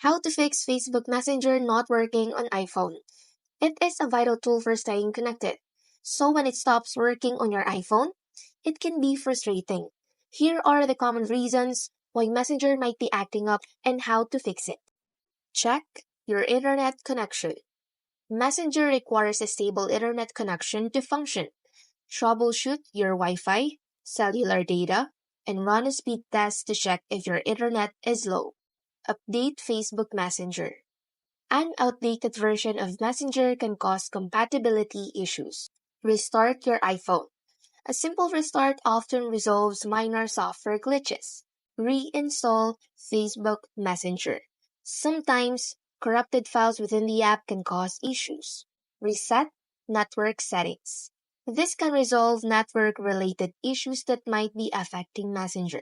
How to fix Facebook Messenger not working on iPhone. It is a vital tool for staying connected. So when it stops working on your iPhone, it can be frustrating. Here are the common reasons why Messenger might be acting up and how to fix it. Check your internet connection. Messenger requires a stable internet connection to function. Troubleshoot your Wi-Fi, cellular data, and run a speed test to check if your internet is low. Update Facebook Messenger. An outdated version of Messenger can cause compatibility issues. Restart your iPhone. A simple restart often resolves minor software glitches. Reinstall Facebook Messenger. Sometimes, corrupted files within the app can cause issues. Reset network settings. This can resolve network-related issues that might be affecting Messenger.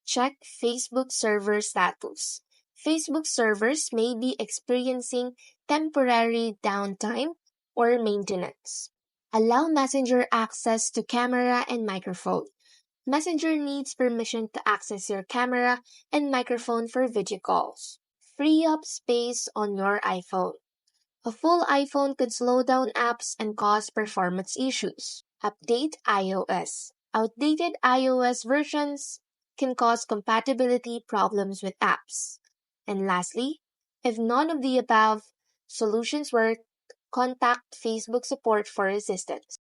Check Facebook server status. Facebook servers may be experiencing temporary downtime or maintenance. Allow Messenger access to camera and microphone. Messenger needs permission to access your camera and microphone for video calls. Free up space on your iPhone. A full iPhone could slow down apps and cause performance issues. Update iOS. Outdated iOS versions can cause compatibility problems with apps. And lastly, if none of the above solutions work, contact Facebook support for assistance.